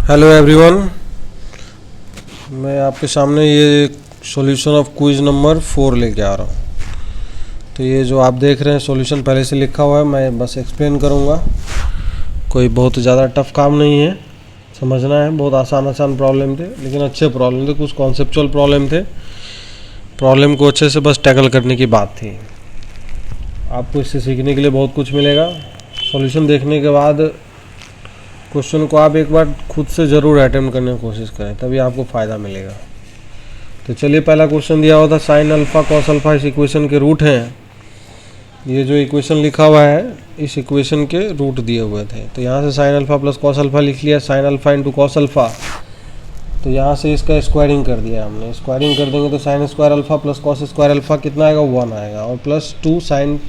Hello everyone, मैं आपके सामने ये सॉल्यूशन ऑफ क्विज नंबर 4 लेके आ रहा हूँ। तो ये जो आप देख रहे हैं सॉल्यूशन पहले से लिखा हुआ है, मैं बस एक्सप्लेन करूँगा। कोई बहुत ज़्यादा टफ काम नहीं है, समझना है। बहुत आसान प्रॉब्लम थे, लेकिन अच्छे प्रॉब्लम थे, कुछ कॉन्सेप्चुअल प्रॉब्लम थे। प्रॉब्लम को अच्छे से बस टैकल करने की बात थी। आपको इससे सीखने के लिए बहुत कुछ मिलेगा। सॉल्यूशन देखने के बाद क्वेश्चन को आप एक बार खुद से ज़रूर अटेम्प्ट करने की कोशिश करें, तभी आपको फ़ायदा मिलेगा। तो चलिए, पहला क्वेश्चन दिया हुआ था साइन अल्फ़ा कॉस अल्फ़ा इस इक्वेशन के रूट हैं। ये जो इक्वेशन लिखा हुआ है, इस इक्वेशन के रूट दिए हुए थे। तो यहाँ से sine alpha plus cos alpha लिख लिया, sign alpha into cos alpha. तो यहाँ से इसका स्क्वायरिंग कर दिया हमने। स्क्वायरिंग कर देंगे तो sine square alpha plus cos square alpha कितना आएगा, 1 आएगा, और plus 2 sine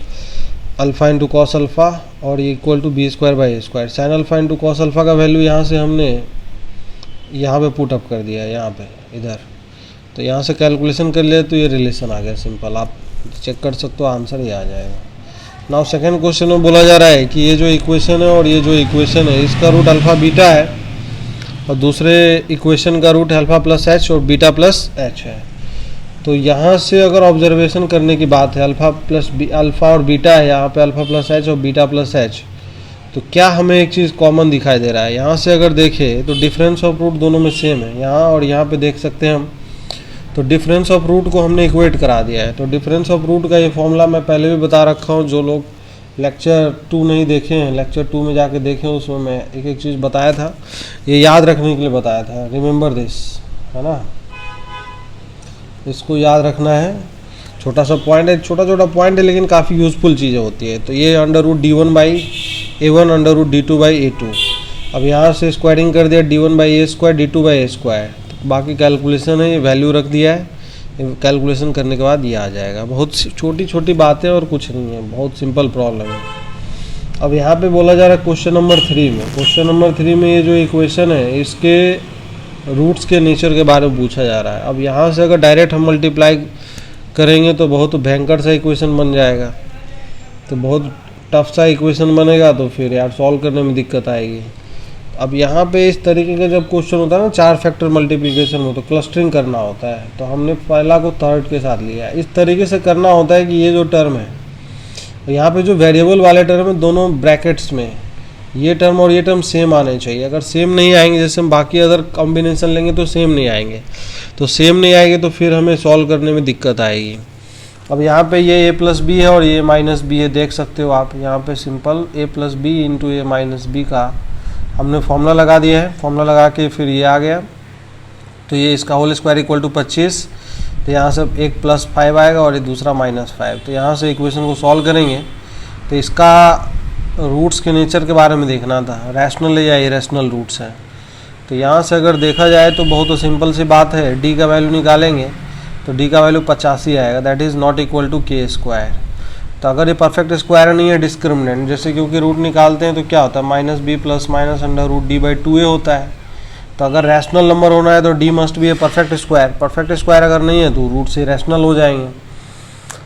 alpha into cos alpha और equal to B square by A square. Sine alpha into cos alpha का वैल्यू यहाँ से हमने यहाँ पे पुट अप कर दिया है, यहाँ पे इधर। तो यहाँ से कैलकुलेशन कर लिया तो ये रिलेशन आ गया सिंपल। आप चेक कर सकते हो, आंसर ये आ जाएगा। नाउ सेकंड क्वेश्चन में बोला जा रहा है कि ये जो इक्वेशन है और ये जो इक्वेशन है, इसका रूट अल्फ़ा बीटा है, और दूसरे इक्वेशन का रूट अल्फ़ा प्लस एच और बीटा प्लस एच है। तो यहाँ से अगर ऑब्जर्वेशन करने की बात है, अल्फ़ा और बीटा है, यहाँ पे अल्फ़ा प्लस एच और बीटा प्लस एच, तो क्या हमें एक चीज़ कॉमन दिखाई दे रहा है। यहाँ से अगर देखें तो डिफरेंस ऑफ रूट दोनों में सेम है, यहाँ और यहाँ पे देख सकते हैं हम। तो डिफरेंस ऑफ रूट को हमने इक्वेट करा दिया है। तो डिफरेंस ऑफ रूट का ये फॉर्मूला मैं पहले भी बता रखा हूँ। जो लोग लेक्चर 2 नहीं देखे हैं, लेक्चर 2 में जाके देखें, उसमें मैं एक एक चीज़ बताया था, ये याद रखने के लिए बताया था। रिमेंबर दिस, है ना, इसको याद रखना है। छोटा सा पॉइंट है, छोटा पॉइंट है, लेकिन काफ़ी यूज़फुल चीज़ें होती है। तो ये under root d1 by a1 under root d2 by a2। अब यहाँ से स्क्वायरिंग कर दिया d1 by A square d2 by A square. तो बाकी कैलकुलेशन है, ये वैल्यू रख दिया है। कैलकुलेशन करने के बाद ये आ जाएगा। बहुत छोटी बातें और कुछ नहीं है, बहुत सिंपल प्रॉब्लम है। अब यहाँ पे बोला जा रहा है क्वेश्चन नंबर 3 में। क्वेश्चन नंबर 3 में ये जो इक्वेशन है, इसके रूट्स के नेचर के बारे में पूछा जा रहा है। अब यहाँ से अगर डायरेक्ट हम मल्टीप्लाई करेंगे तो बहुत भयंकर सा इक्वेशन बन जाएगा। तो बहुत टफ सा इक्वेशन बनेगा, तो फिर यार सॉल्व करने में दिक्कत आएगी। अब यहाँ पे इस तरीके का जब क्वेश्चन होता है ना, 4 फैक्टर मल्टीप्लिकेशन में, तो क्लस्टरिंग करना होता है। तो हमने पहला को थर्ड के साथ लिया है। इस तरीके से करना होता है कि ये जो टर्म है, यहाँ पे जो वेरिएबल वाले टर्म है, दोनों ब्रैकेट्स में ये टर्म और ये टर्म सेम आने चाहिए। अगर सेम नहीं आएंगे, जैसे हम बाकी अदर कॉम्बिनेशन लेंगे तो सेम नहीं आएंगे। तो सेम नहीं आएंगे तो फिर हमें सॉल्व करने में दिक्कत आएगी। अब यहाँ पे ये a प्लस बी है और ये माइनस बी है, देख सकते हो आप। यहाँ पे simple a plus B into A minus B का हमने फॉर्मूला लगा दिया है। फॉर्मूला लगा के फिर ये आ गया। तो ये इसका होल स्क्वायर इक्वल टू 25। तो यहाँ से एक प्लस 5 आएगा और ये दूसरा माइनस 5। तो यहाँ से इक्वेशन को सॉल्व करेंगे तो इसका रूट्स के नेचर के बारे में देखना था, रैशनल है या इरेशनल रूट्स हैं। तो यहाँ से अगर देखा जाए तो बहुत सिंपल सी बात है। डी का वैल्यू निकालेंगे तो डी का वैल्यू 85 आएगा, that is not equal to K square. तो अगर ये परफेक्ट स्क्वायर नहीं है, डिस्क्रिमिनेंट, जैसे क्योंकि रूट निकालते हैं तो क्या होता है, minus B plus minus under root D by 2a होता है। तो अगर रैशनल नंबर होना है तो D must be a perfect square. Perfect square अगर नहीं है तो रूट से रैशनल हो जाएंगे।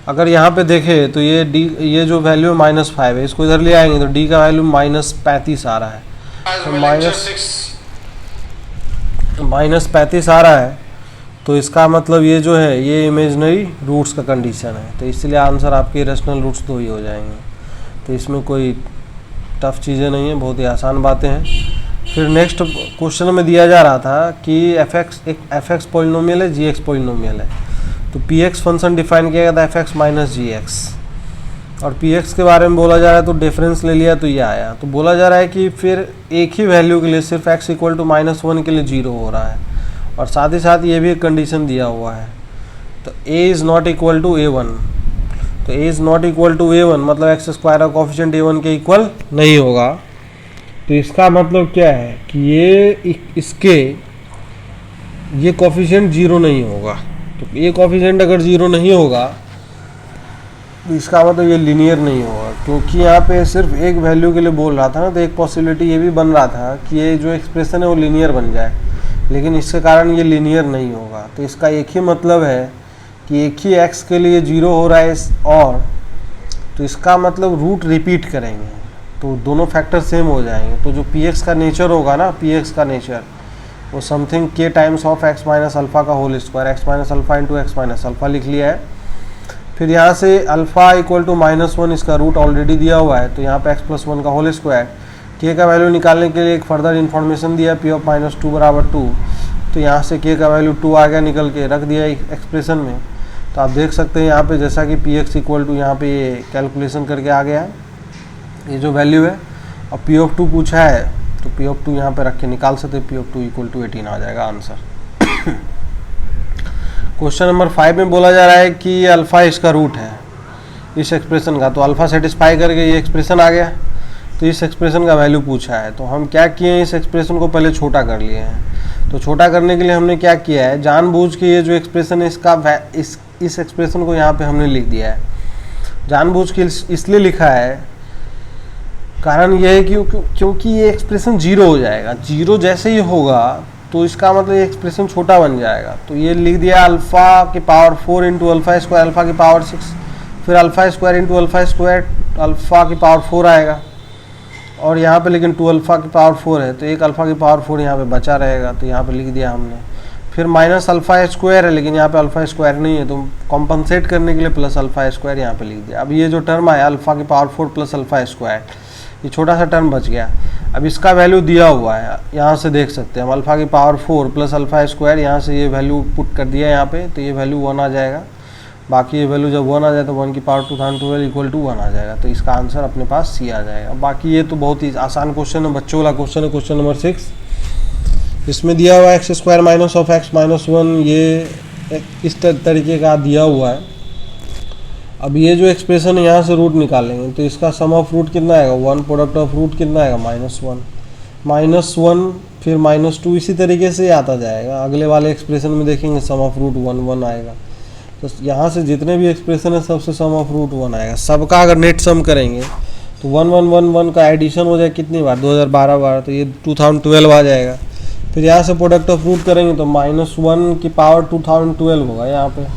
अगर यहाँ पे देखें तो ये जो वैल्यू है -5 है, इसको इधर ले आएंगे तो डी का वैल्यू -35 आ रहा है। तो -35 आ रहा है, तो इसका मतलब ये जो है ये इमेजनरी रूट्स का कंडीशन है। तो इसलिए आंसर आपके रैशनल रूट्स 2 ही हो जाएंगे। तो इसमें कोई टफ चीज़ें नहीं है, बहुत ही आसान बातें हैं। फिर नेक्स्ट क्वेश्चन में दिया जा रहा था कि एफ एक्स पॉलिनोमियल है, जी एक्स पॉलिनोमियल है। तो पी एक्स फंक्शन डिफाइन किया गया था एफ एक्स माइनस जी एक्स, और पी एक्स के बारे में बोला जा रहा है तो डिफरेंस ले लिया तो ये आया। तो बोला जा रहा है कि फिर एक ही वैल्यू के लिए सिर्फ एक्स इक्वल टू -1 के लिए 0 हो रहा है, और साथ ही साथ ये भी एक कंडीशन दिया हुआ है। तो a is not equal to a1। तो a is not equal to a1 मतलब एक्स स्क्वायर का कोफिशिएंट a1 के इक्वल नहीं होगा। तो इसका मतलब क्या है कि ये कोफिशिएंट 0 नहीं होगा। तो ये कोफिशिएंट अगर 0 नहीं होगा तो इसका मतलब ये लीनियर नहीं होगा, क्योंकि यहाँ पे सिर्फ एक वैल्यू के लिए बोल रहा था ना। तो एक पॉसिबिलिटी ये भी बन रहा था कि ये जो एक्सप्रेशन है वो लीनियर बन जाए, लेकिन इसके कारण ये लीनियर नहीं होगा। तो इसका एक ही मतलब है कि एक ही x के लिए 0 हो रहा है, और तो इसका मतलब रूट रिपीट करेंगे तो दोनों फैक्टर सेम हो जाएंगे। तो जो px का नेचर होगा ना, px का नेचर वो समथिंग के times of X minus alpha का whole square, X minus alpha into X minus alpha लिख लिया है। फिर यहाँ से अल्फ़ा इक्वल टू -1 इसका रूट ऑलरेडी दिया हुआ है, तो यहाँ पे x+1 का होल स्क्वायर। के का वैल्यू निकालने के लिए एक फर्दर इन्फॉर्मेशन दिया P ऑफ -2 बराबर 2, तो यहाँ से के का वैल्यू 2 आ गया, निकल के रख दिया एक्सप्रेशन में। तो आप देख सकते हैं यहाँ पे जैसा कि Px इक्वल टू यहाँ पे ये कैलकुलेशन करके आ गया है ये जो वैल्यू है। और P ऑफ 2 पूछा है तो P ऑफ 2 यहाँ पे रख के निकाल सकते हैं, P ऑफ 2 इक्वल टू 18 आ जाएगा आंसर। क्वेश्चन नंबर 5 में बोला जा रहा है कि अल्फ़ा इसका रूट है इस एक्सप्रेशन का, तो अल्फ़ा सेटिस्फाई करके ये एक्सप्रेशन आ गया। तो इस एक्सप्रेशन का वैल्यू पूछा है, तो हम क्या किए हैं, इस एक्सप्रेशन को पहले छोटा कर लिए हैं। तो छोटा करने के लिए हमने क्या किया है, जानबूझ के ये जो एक्सप्रेशन है इसका इस एक्सप्रेशन को यहाँ पे हमने लिख दिया है। जानबूझ के इसलिए लिखा है, कारण यह है कि क्योंकि ये एक्सप्रेशन 0 हो जाएगा। 0 जैसे ही होगा तो इसका मतलब ये एक्सप्रेशन छोटा बन जाएगा। तो ये लिख दिया अल्फ़ा की power 4 into alpha square, alpha की पावर 6, फिर alpha square into alpha square, alpha की पावर 4 आएगा। और यहाँ पे लेकिन 2 अल्फ़ा की पावर 4 है, तो एक अल्फ़ा की पावर 4 यहाँ पे बचा रहेगा, तो यहाँ पे लिख दिया हमने। फिर माइनस अल्फ़ा स्क्वायर है, लेकिन यहाँ पे अल्फ़ा स्क्वायर नहीं है, तो कॉम्पनसेट करने के लिए प्लस अल्फ़ा स्क्वायर यहाँ पे लिख दिया। अब ये जो टर्म आया अल्फ़ा की पावर 4 प्लस अल्फ़ा स्क्वायर, ये छोटा सा टर्म बच गया। अब इसका वैल्यू दिया हुआ है, यहाँ से देख सकते हैं हम, अल्फ़ा की पावर 4 प्लस अल्फ़ा स्क्वायर, यहाँ से ये वैल्यू पुट कर दिया यहाँ पे, तो ये वैल्यू 1 आ जाएगा। बाकी ये वैल्यू जब 1 आ जाए तो 1 की पावर 2012 इक्वल टू 1 आ जाएगा, तो इसका आंसर अपने पास सी आ जाएगा। बाकी ये तो बहुत ही आसान क्वेश्चन है, बच्चों वाला क्वेश्चन है, क्वेश्चन नंबर 6। इसमें दिया हुआ है x square minus of X minus 1, ये इस तरीके का दिया हुआ है। अब ये जो एक्सप्रेशन है यहाँ से रूट निकालेंगे, तो इसका सम ऑफ रूट कितना आएगा, 1, प्रोडक्ट ऑफ रूट कितना आएगा, -1 फिर -2, इसी तरीके से आता जाएगा। अगले वाले एक्सप्रेशन में देखेंगे सम ऑफ रूट 1 आएगा। तो यहाँ से जितने भी एक्सप्रेशन है सबसे सम ऑफ रूट 1 आएगा। सबका अगर नेट सम करेंगे तो 1 का एडिशन हो जाए कितनी बार, 2012 बार, तो ये 2012 आ जाएगा। फिर यहाँ से प्रोडक्ट ऑफ रूट करेंगे तो -1 की पावर 2012 होगा यहाँ पे।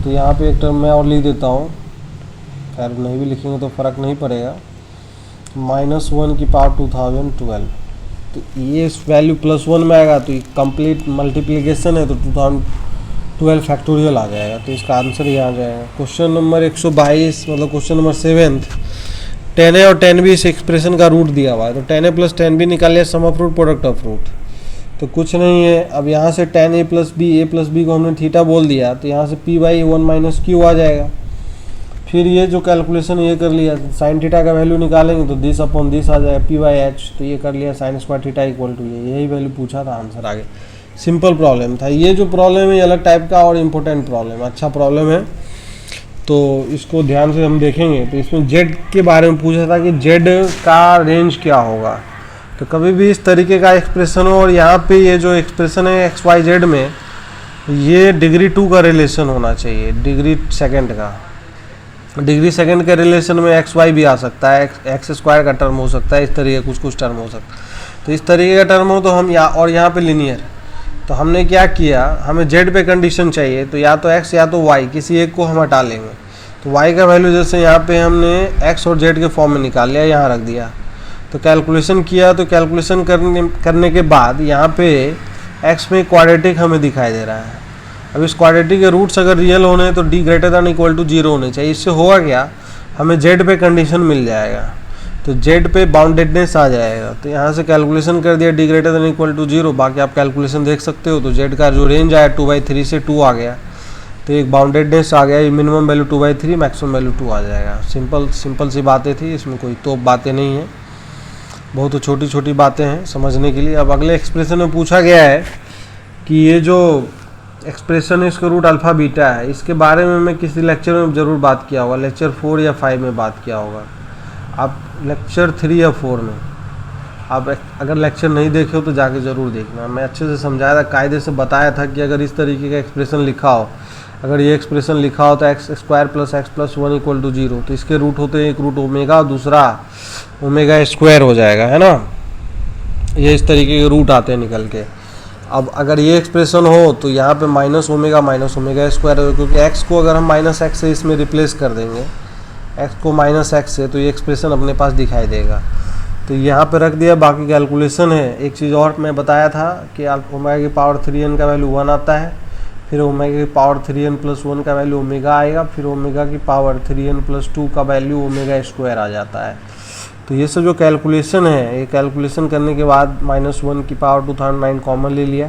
तो यहाँ पे एक टर्म मैं और लिख देता हूँ, खैर नहीं भी लिखेंगे तो फ़र्क नहीं पड़ेगा। -1 की पावर 2012, तो ये इस वैल्यू +1 में आएगा, तो ये कंप्लीट मल्टीप्लिकेशन है, तो 2012 फैक्टोरियल आ जाएगा। तो इसका आंसर ये आ जाएगा। क्वेश्चन नंबर 122 मतलब क्वेश्चन नंबर 7, 10a और 10b इस एक्सप्रेशन का रूट दिया हुआ है, तो 10a प्लस 10b निकालिए sum of root product of root. तो कुछ नहीं है, अब यहाँ से 10a प्लस b को हमने थीटा बोल दिया, तो यहाँ से p/1 माइनस क्यू आ जाएगा। फिर ये जो कैलकुलेशन ये कर लिया, साइन थीटा का वैल्यू निकालेंगे तो दिस अपॉन दिस आ जाएगा p/h, तो ये कर लिया sine square theta equal to ये, यही वैल्यू पूछा था, आंसर आ गया। सिंपल प्रॉब्लम था। ये जो प्रॉब्लम है ये अलग टाइप का और इम्पोर्टेंट प्रॉब्लम, अच्छा प्रॉब्लम है, तो इसको ध्यान से हम देखेंगे। तो इसमें जेड के बारे में पूछा था कि जेड का रेंज क्या होगा। तो कभी भी इस तरीके का एक्सप्रेशन हो, और यहाँ पे ये जो एक्सप्रेशन है एक्स वाई जेड में, ये डिग्री 2 का रिलेशन होना चाहिए, डिग्री सेकंड का। डिग्री सेकंड के रिलेशन में एक्स वाई भी आ सकता है, एक्स स्क्वायर का टर्म हो सकता है, इस तरीके कुछ टर्म हो सकता है। तो इस तरीके का टर्म हो तो हम और यहाँ पे लिनियर, तो हमने क्या किया, हमें जेड पे कंडीशन चाहिए, तो या तो एक्स या तो वाई, किसी एक को हम हटा लेंगे। तो वाई का वैल्यू जैसे यहाँ पे हमने एक्स और जेड के फॉर्म में निकाल लिया, यहाँ रख दिया, तो कैलकुलेशन किया, तो कैलकुलेशन करने के बाद यहाँ पे एक्स में क्वाड्रेटिक हमें दिखाई दे रहा है। अब इस क्वाड्रेटिक के रूट्स अगर रियल होने हैं तो d > 0 होने चाहिए। इससे होगा क्या, हमें जेड पे कंडीशन मिल जाएगा, तो जेड पे बाउंडेडनेस आ जाएगा। तो यहाँ से कैलकुलेशन कर दिया d > 0, बाकी आप कैलकुलेशन देख सकते हो। तो जेड का जो रेंज आया 2/3 से 2 आ गया, तो एक बाउंडेडनेस आ गया, ये मिनिमम वैल्यू 2/3, मैक्सिमम वैल्यू 2 आ जाएगा। सिंपल सी बातें थी, इसमें कोई तोप बातें नहीं है, बहुत छोटी छोटी बातें हैं समझने के लिए। अब अगले एक्सप्रेशन में पूछा गया है कि ये जो एक्सप्रेशन है इसका रूट अल्फ़ा बीटा है, इसके बारे में मैं किसी लेक्चर में ज़रूर बात किया होगा, लेक्चर 4 या 5 में बात किया होगा, आप लेक्चर 3 या 4 में। आप अगर लेक्चर नहीं देखे हो तो जाके ज़रूर देखना, मैं अच्छे से समझाया था, कायदे से बताया था कि अगर इस तरीके का एक्सप्रेशन लिखा हो, अगर ये एक्सप्रेशन लिखा हो तो X square plus X plus 1 equal to 0, तो इसके रूट होते हैं, एक रूट ओमेगा और दूसरा ओमेगा स्क्वायर हो जाएगा, है ना। ये इस तरीके के रूट आते हैं निकल के। अब अगर ये एक्सप्रेशन हो तो यहाँ पे माइनस ओमेगा स्क्वायर हो, क्योंकि एक्स को अगर हम माइनस एक्स से इसमें रिप्लेस कर देंगे, एक्स को माइनस एक्स से, तो ये एक्सप्रेशन अपने पास दिखाई देगा। तो यहाँ पे रख दिया, बाकी कैलकुलेशन है। एक चीज़ और मैं बताया था कि ओमेगा की पावर 3n का वैल्यू 1 आता है, फिर ओमेगा की पावर 3n प्लस 1 का वैल्यू ओमेगा आएगा, फिर ओमेगा की पावर 3n प्लस 2 का वैल्यू ओमेगा स्क्वायर आ जाता है। तो ये सब जो कैलकुलेशन है, ये कैलकुलेशन करने के बाद -1 की पावर 2009 कॉमन ले लिया,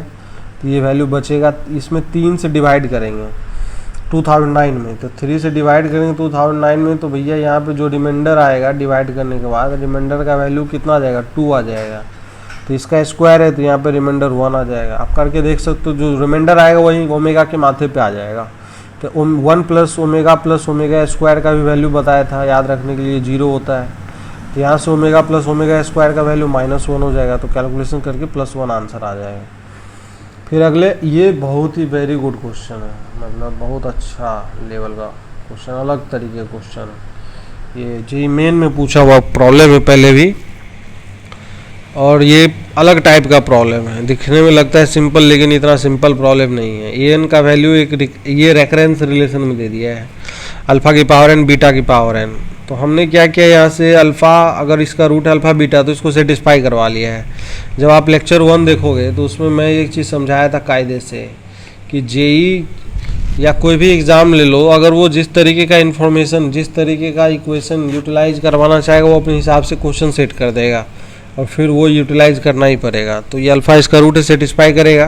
तो ये वैल्यू बचेगा। इसमें 3 से डिवाइड करेंगे 2009 में, तो 3 से डिवाइड करेंगे 2009 में, तो भैया यहाँ पे जो रिमाइंडर आएगा डिवाइड करने के बाद, रिमाइंडर का वैल्यू कितना आ जाएगा, 2 आ जाएगा। तो इसका स्क्वायर है तो यहाँ पे रिमाइंडर 1 आ जाएगा। आप करके देख सकते हो, जो रिमाइंडर आएगा वही ओमेगा के माथे पे आ जाएगा। तो 1 प्लस ओमेगा स्क्वायर का भी वैल्यू बताया था, याद रखने के लिए 0 होता है। तो यहाँ से ओमेगा प्लस ओमेगा स्क्वायर का वैल्यू -1 हो जाएगा, तो कैलकुलेशन करके +1 आंसर आ जाएगा। फिर अगले, ये बहुत ही वेरी गुड क्वेश्चन है, मतलब बहुत अच्छा लेवल का क्वेश्चन, अलग तरीके का क्वेश्चन है। ये जेईई मेन में पूछा हुआ प्रॉब्लम है पहले भी, और ये अलग टाइप का प्रॉब्लम है। दिखने में लगता है सिंपल, लेकिन इतना सिंपल प्रॉब्लम नहीं है। एन का वैल्यू ये रेफरेंस रिलेशन में दे दिया है, अल्फ़ा की पावर n बीटा की पावर n। तो हमने क्या किया, यहाँ से अल्फ़ा, अगर इसका रूट अल्फ़ा बीटा, तो इसको सेटिस्फाई करवा लिया है। जब आप लेक्चर 1 देखोगे तो उसमें मैं एक चीज़ समझाया था कायदे से, कि जेईई या कोई भी एग्ज़ाम ले लो, अगर वो जिस तरीके का इन्फॉर्मेशन, जिस तरीके का इक्वेशन यूटिलाइज करवाना चाहेगा, वो अपने हिसाब से क्वेश्चन सेट कर देगा, और फिर वो यूटिलाइज करना ही पड़ेगा। तो ये अल्फ़ा इसका रूट है, सेटिस्फाई करेगा।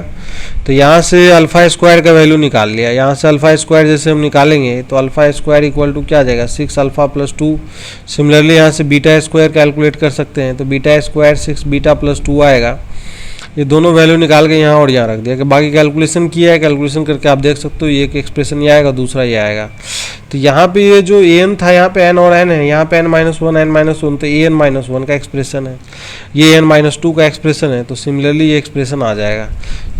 तो यहाँ से अल्फ़ा स्क्वायर का वैल्यू निकाल लिया, यहाँ से अल्फ़ा स्क्वायर जैसे हम निकालेंगे तो अल्फ़ा स्क्वायर इक्वल टू क्या आ जाएगा, 6 अल्फ़ा प्लस 2। सिमिलरली यहाँ से बीटा स्क्वायर कैलकुलेट कर सकते हैं, तो बीटा स्क्वायर 6 बीटा प्लस 2 आएगा। ये दोनों वैल्यू निकाल के यहाँ और यहाँ रख दिया कि बाकी कैलकुलेशन किया है, कैलकुलेशन करके आप देख सकते हो ये एक एक्सप्रेशन ये आएगा, दूसरा ये आएगा। तो यहाँ पे ये जो एन था, यहाँ पे एन और एन है, यहाँ पे n-1 n-1, तो an-1 का एक्सप्रेशन है, ये n-2 का एक्सप्रेशन है। तो सिमिलरली ये एक्सप्रेशन आ जाएगा।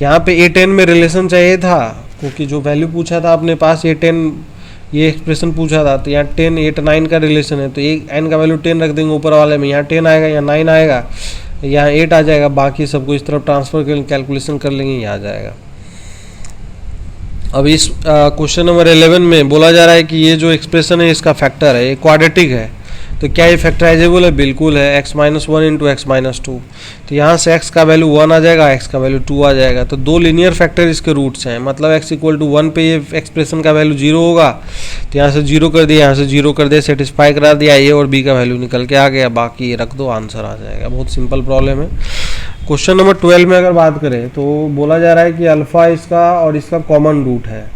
यहाँ पे a10 में रिलेशन चाहिए था, क्योंकि जो वैल्यू पूछा था अपने पास a10, ये एक्सप्रेशन पूछा था, तो यहाँ 10 8 9 का रिलेशन है, तो एक n का वैल्यू 10 रख देंगे ऊपर वाले में, यहाँ 10 आएगा, यहाँ 9 आएगा, यहाँ 8 आ जाएगा, बाकी सबको इस तरफ ट्रांसफर कर कैलकुलेशन कर लेंगे, ये आ जाएगा। अब इस क्वेश्चन नंबर 11 में बोला जा रहा है कि ये जो एक्सप्रेशन है इसका फैक्टर है, ये क्वाड्रेटिक है, तो क्या ये फैक्टराइजेबल है? बिल्कुल है, x-1 इंटू x-2। तो यहाँ से x का वैल्यू 1 आ जाएगा, x का वैल्यू 2 आ जाएगा। तो दो लीनियर फैक्टर इसके रूट्स हैं, मतलब x इक्वल टू 1 पे ये एक्सप्रेशन का वैल्यू 0 होगा, तो यहाँ से 0 कर दिया, यहाँ से 0 कर दिया, सेटिस्फाई करा दिया, a और b का वैल्यू निकल के आ गया, बाकी ये रख दो, आंसर आ जाएगा। बहुत सिंपल प्रॉब्लम है। क्वेश्चन नंबर 12 में अगर बात करें तो बोला जा रहा है कि अल्फ़ा इसका और इसका कॉमन रूट है।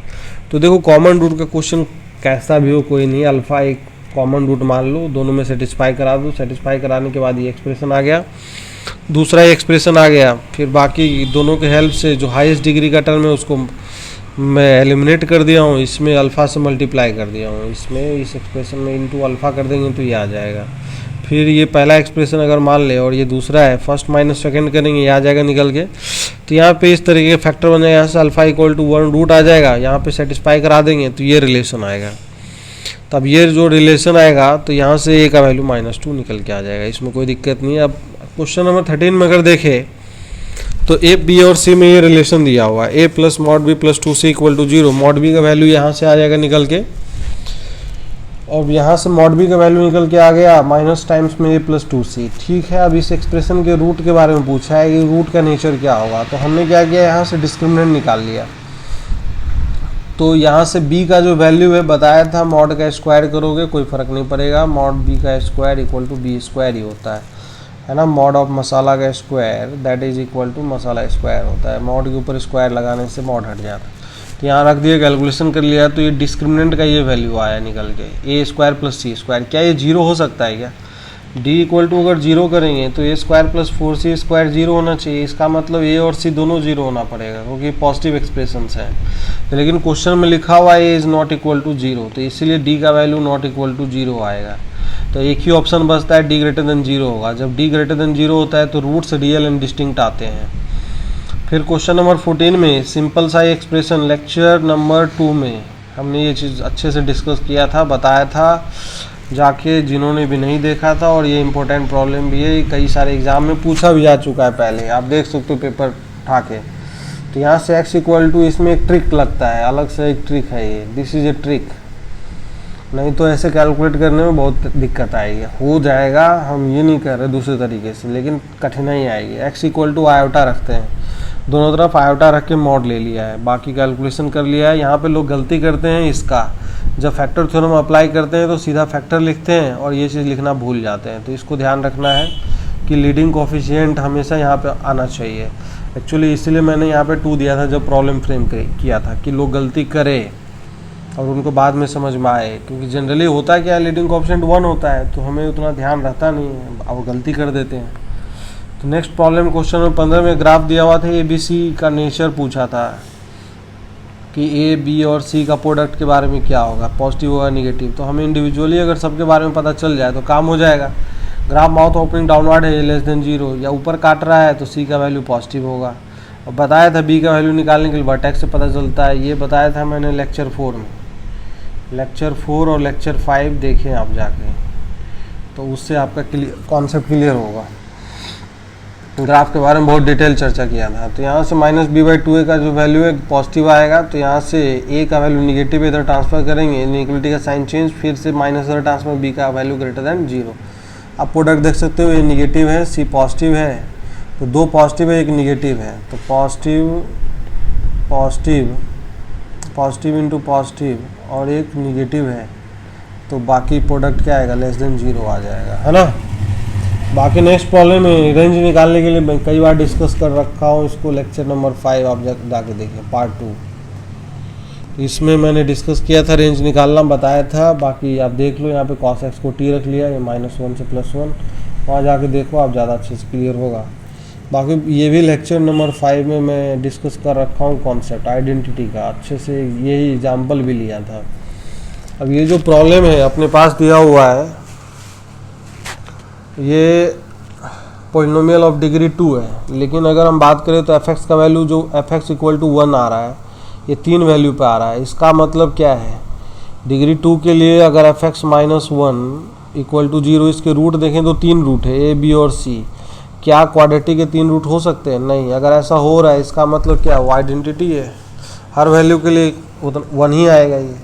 तो देखो कॉमन रूट का क्वेश्चन कैसा भी हो कोई नहीं, अल्फ़ा एक कॉमन रूट मान लो, दोनों में सेटिस्फाई करा दो, सेटिस्फाई कराने के बाद ये एक्सप्रेशन आ गया, दूसरा एक्सप्रेशन आ गया। फिर बाकी दोनों के हेल्प से जो हाईएस्ट डिग्री का टर्म है उसको मैं एलिमिनेट कर दिया हूँ, इसमें अल्फ़ा से मल्टीप्लाई कर दिया हूँ, इसमें इस एक्सप्रेशन में इंटू अल्फ़ा कर देंगे तो ये आ जाएगा। फिर ये पहला एक्सप्रेशन अगर मान ले और ये दूसरा है, फर्स्ट माइनस सेकंड करेंगे, ये आ जाएगा निकल के। तो यहाँ पे इस तरीके के फैक्टर बन जाएगा, यहाँ से अल्फ़ा इक्वल टू 1 रूट आ जाएगा, यहाँ पे सेटिस्फाई करा देंगे तो ये रिलेशन आएगा। तब ये जो रिलेशन आएगा तो यहाँ से a का वैल्यू -2 निकल के आ जाएगा, इसमें कोई दिक्कत नहीं है। अब क्वेश्चन नंबर 13 में अगर देखें तो a b और c में ये रिलेशन दिया हुआ है, a plus mod b plus 2c equal to 0। Mod b का वैल्यू यहाँ से आ जाएगा निकल के, और यहाँ से मॉड b का वैल्यू निकल के आ गया माइनस टाइम्स में a प्लस 2c। ठीक है, अब इस एक्सप्रेशन के रूट के बारे में पूछा है कि रूट का नेचर क्या होगा, तो हमने क्या किया, यहाँ से डिस्क्रिमिनेंट निकाल लिया। तो यहाँ से b का जो वैल्यू है बताया था, मॉड का स्क्वायर करोगे कोई फ़र्क नहीं पड़ेगा, मॉड b का square equal to b square ही होता है ना। मॉड ऑफ मसाला का square that is equal to मसाला स्क्वायर होता है, मॉड के ऊपर स्क्वायर लगाने से मॉड हट जाता है। तो यहाँ रख दिया, कैलकुलेशन कर लिया, तो ये डिस्क्रिमिनेंट का ये वैल्यू आया निकल के, a square plus c square. क्या ये 0 हो सकता है क्या? d इक्वल टू अगर 0 करेंगे तो a square plus 4c square 0 होना चाहिए, इसका मतलब a और c दोनों 0 होना पड़ेगा क्योंकि पॉजिटिव एक्सप्रेशंस हैं। तो लेकिन क्वेश्चन में लिखा हुआ है a is not equal to 0, तो इसीलिए d का वैल्यू नॉट इक्वल टू 0 आएगा। तो एक ही ऑप्शन बचता है, d ग्रेटर देन 0 होगा। जब d ग्रेटर देन 0 होता है तो रूट्स रियल एंड डिस्टिंक्ट आते हैं। फिर क्वेश्चन नंबर 14 में सिंपल सा एक्सप्रेशन, लेक्चर नंबर 2 में हमने ये चीज़ अच्छे से डिस्कस किया था, बताया था जाके, जिन्होंने भी नहीं देखा था। और ये इंपॉर्टेंट प्रॉब्लम भी है, कई सारे एग्जाम में पूछा भी जा चुका है पहले, आप देख सकते हो पेपर उठा के। तो यहाँ से x इक्वल टू, इसमें एक ट्रिक लगता है, अलग से एक ट्रिक है ये, दिस इज ए ट्रिक। नहीं तो ऐसे कैलकुलेट करने में बहुत दिक्कत आएगी। हो जाएगा, हम ये नहीं कर रहे दूसरे तरीके से, लेकिन कठिनाई आएगी। x इक्वल टू आयोटा रखते हैं, दोनों तरफ आयोटा रख के मॉड ले लिया है, बाकी कैलकुलेशन कर लिया है। यहाँ पे लोग गलती करते हैं इसका, जब फैक्टर थ्योरम अप्लाई करते हैं तो सीधा फैक्टर लिखते हैं और ये चीज़ लिखना भूल जाते हैं। तो इसको ध्यान रखना है कि लीडिंग कोफिशिएंट हमेशा यहाँ पे आना चाहिए। एक्चुअली इसीलिए मैंने यहाँ पे 2 दिया था जब प्रॉब्लम फ्रेम किया था, कि लोग गलती करें और उनको बाद में समझ में आए, क्योंकि जनरली होता है क्या, लीडिंग कोफिशिएंट 1 होता है तो हमें उतना ध्यान रहता नहीं है, अब गलती कर देते हैं। तो नेक्स्ट प्रॉब्लम क्वेश्चन नंबर 15 में ग्राफ दिया हुआ था, ABC का नेचर पूछा था कि A, B और C का प्रोडक्ट के बारे में क्या होगा, पॉजिटिव होगा निगेटिव। तो हमें इंडिविजुअली अगर सबके बारे में पता चल जाए तो काम हो जाएगा। ग्राफ माउथ ओपनिंग डाउनवर्ड है लेस देन 0 या ऊपर काट रहा है तो C का वैल्यू पॉजिटिव होगा। और बताया था B का वैल्यू निकालने के लिए वर्टेक्स से पता चलता है, ये बताया था मैंने लेक्चर 4 में। लेक्चर 4 और लेक्चर 5 देखें आप जाके, तो उससे आपका कॉन्सेप्ट क्लियर होगा। ग्राफ के बारे में बहुत डिटेल चर्चा किया था। तो यहाँ से -b/2a का जो वैल्यू है पॉजिटिव आएगा, तो यहाँ से a का वैल्यू निगेटिव इधर ट्रांसफर करेंगे, इनइक्वलिटी का साइन चेंज, फिर से माइनस इधर ट्रांसफर, b का वैल्यू ग्रेटर देन 0। आप प्रोडक्ट देख सकते हो, ये निगेटिव है, c पॉजिटिव है, तो 2 पॉजिटिव है, 1 निगेटिव है, तो पॉजिटिव इंटू पॉजिटिव और 1 निगेटिव है, तो बाकी प्रोडक्ट क्या आएगा, लेस देन 0 आ जाएगा, है ना। बाकी नेक्स्ट प्रॉब्लम में रेंज निकालने के लिए मैं कई बार डिस्कस कर रखा हूँ इसको, लेक्चर नंबर 5 आप जाके देखें, पार्ट 2। इसमें मैंने डिस्कस किया था, रेंज निकालना बताया था। बाकी आप देख लो, यहाँ पे cos x को t रख लिया, ये -1 से +1, वहाँ जाके देखो आप, ज़्यादा अच्छे से क्लियर होगा। बाकी ये भी लेक्चर नंबर 5 में मैं डिस्कस कर रखा हूँ कॉन्सेप्ट आइडेंटिटी का, अच्छे से यही एग्जाम्पल भी लिया था। अब ये जो प्रॉब्लम है अपने पास दिया हुआ है, ये पॉलिनोमियल ऑफ डिग्री 2 है, लेकिन अगर हम बात करें तो fx का वैल्यू जो fx इक्वल टू 1 आ रहा है, ये 3 वैल्यू पे आ रहा है। इसका मतलब क्या है, डिग्री 2 के लिए अगर fx -1 इक्वल टू 0, इसके रूट देखें तो 3 रूट है, a, b और c। क्या क्वाड्रेटिक के 3 रूट हो सकते हैं? नहीं। अगर ऐसा हो रहा है इसका मतलब क्या, वो आइडेंटिटी है, हर वैल्यू के लिए 1 ही आएगा ये,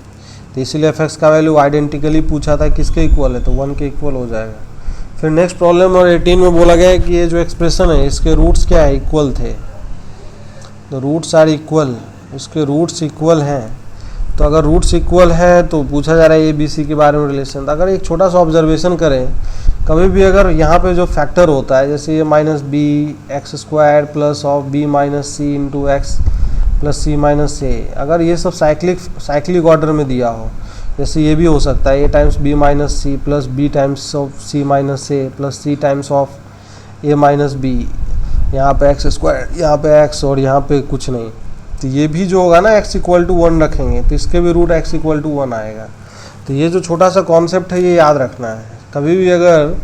तो इसीलिए fx का वैल्यू आइडेंटिकली पूछा था, किसके इक्वल है, तो 1 के इक्वल हो जाएगा। फिर नेक्स्ट प्रॉब्लम नंबर 18 में बोला गया है कि ये जो एक्सप्रेशन है इसके रूट्स क्या है, इक्वल थे, तो रूट्स आर इक्वल, इसके रूट्स इक्वल हैं। तो अगर रूट्स इक्वल है तो पूछा जा रहा है ABC के बारे में रिलेशन। तो अगर एक छोटा सा ऑब्जर्वेशन करें, कभी भी अगर यहाँ पे जो फैक्टर होता है, जैसे ये -bx² plus of b - c into x plus c - a, अगर ये सब साइक्लिक ऑर्डर में दिया हो, जैसे ये भी हो सकता है a times b - c plus b times of c - a plus c times of a - b, यहाँ पे x², यहाँ पे x और यहाँ पे कुछ नहीं, तो ये भी जो होगा ना x इक्वल टू 1 रखेंगे तो इसके भी रूट x इक्वल टू 1 आएगा। तो ये जो छोटा सा कॉन्सेप्ट है ये याद रखना है। कभी भी अगर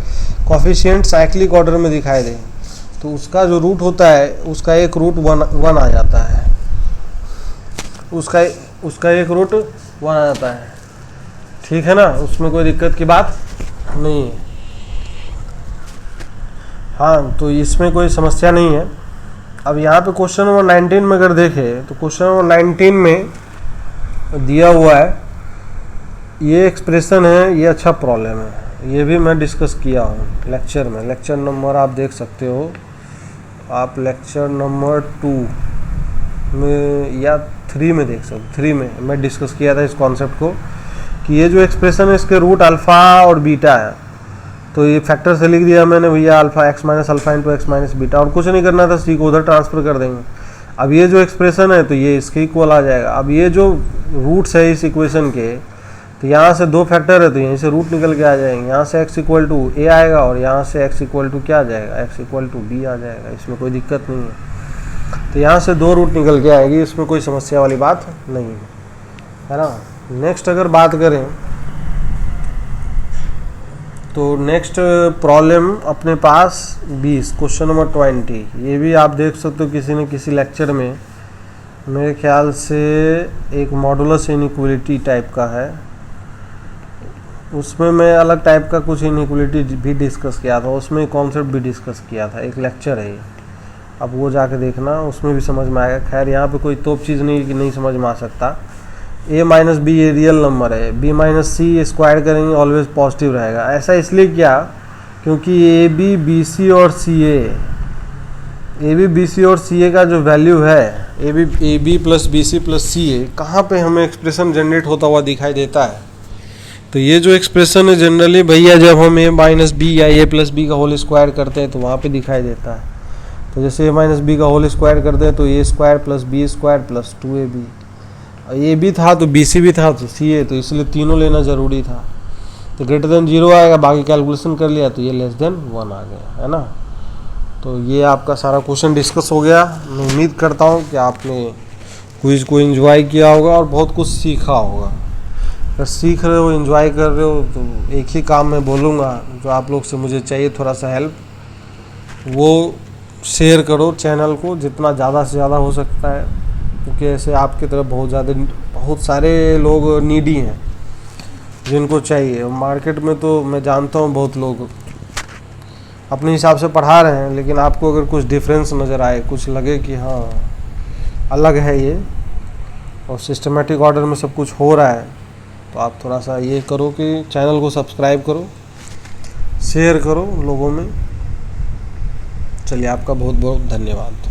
कोफिशिएंट साइक्लिक ऑर्डर में दिखाई दे तो उसका जो रूट होता है उसका एक रूट 1 आ जाता है, उसका एक रूट 1 आ जाता है, ठीक है ना, उसमें कोई दिक्कत की बात नहीं है। हाँ, तो इसमें कोई समस्या नहीं है। अब यहाँ पे क्वेश्चन नंबर 19 में अगर देखें तो क्वेश्चन नंबर 19 में दिया हुआ है ये एक्सप्रेशन है, ये अच्छा प्रॉब्लम है, ये भी मैं डिस्कस किया हूँ लेक्चर में। लेक्चर नंबर आप देख सकते हो, आप लेक्चर नंबर 2 में या 3 में देख सकते हो, 3 में मैं डिस्कस किया था इस कॉन्सेप्ट को, कि ये जो एक्सप्रेशन है इसके रूट अल्फ़ा और बीटा है, तो ये फैक्टर से लिख दिया मैंने भैया, alpha x - alpha into x - beta, और कुछ नहीं करना था, c को उधर ट्रांसफ़र कर देंगे। अब ये जो एक्सप्रेशन है तो ये इसके इक्वल आ जाएगा। अब ये जो रूट्स है इस इक्वेशन के, तो यहाँ से 2 फैक्टर है तो यहीं से रूट निकल के आ जाएंगे, यहाँ से x इक्वल टू a आएगा और यहाँ से x इक्वल टू क्या आ जाएगा, x इक्वल टू b आ जाएगा, इसमें कोई दिक्कत नहीं है। तो यहाँ से 2 रूट निकल के आएगी, इसमें कोई समस्या वाली बात नहीं है ना। नेक्स्ट अगर बात करें तो नेक्स्ट प्रॉब्लम अपने पास 20, क्वेश्चन नंबर 20, ये भी आप देख सकते हो किसी न किसी लेक्चर में, मेरे ख्याल से एक मॉडुलस इनइक्वलिटी टाइप का है, उसमें मैं अलग टाइप का कुछ इनइक्वलिटी भी डिस्कस किया था, उसमें कॉन्सेप्ट भी डिस्कस किया था, एक लेक्चर है ये, अब वो जाके देखना, उसमें भी समझ में आएगा। खैर यहाँ पे कोई तोप चीज़ नहीं कि नहीं समझ में आ सकता, ए माइनस बी ये रियल नंबर है, बी माइनस सी स्क्वायर करेंगे ऑलवेज पॉजिटिव रहेगा। ऐसा इसलिए किया क्योंकि ए बी बी सी और सी ए का जो वैल्यू है A B plus B C plus C A, कहाँ पे हमें एक्सप्रेशन जनरेट होता हुआ दिखाई देता है। तो ये जो एक्सप्रेशन है जनरली भैया जब हम ए माइनस बी या ए प्लस बी का होल स्क्वायर करते हैं तो वहाँ पे दिखाई देता है। तो जैसे ए माइनस बी का होल स्क्वायर करते हैं तो A square plus B square plus 2ab, A B था तो बी सी भी था तो सी ए, तो इसलिए तीनों लेना ज़रूरी था। तो ग्रेटर देन 0 आएगा, बाकी कैलकुलेशन कर लिया तो ये लेस देन 1 आ गया, है ना। तो ये आपका सारा क्वेश्चन डिस्कस हो गया। मैं उम्मीद करता हूँ कि आपने क्विज को एंजॉय किया होगा और बहुत कुछ सीखा होगा। अगर सीख रहे हो, एंजॉय कर रहे हो, तो एक ही काम मैं बोलूँगा जो आप लोग से मुझे चाहिए थोड़ा सा हेल्प, वो शेयर करो चैनल को जितना ज़्यादा से ज़्यादा हो सकता है, क्योंकि ऐसे आपकी तरफ बहुत सारे लोग नीडी हैं जिनको चाहिए। मार्केट में तो मैं जानता हूँ बहुत लोग अपने हिसाब से पढ़ा रहे हैं, लेकिन आपको अगर कुछ डिफरेंस नज़र आए, कुछ लगे कि हाँ अलग है ये और सिस्टमेटिक ऑर्डर में सब कुछ हो रहा है, तो आप थोड़ा सा ये करो कि चैनल को सब्सक्राइब करो, शेयर करो लोगों में। चलिए, आपका बहुत बहुत धन्यवाद।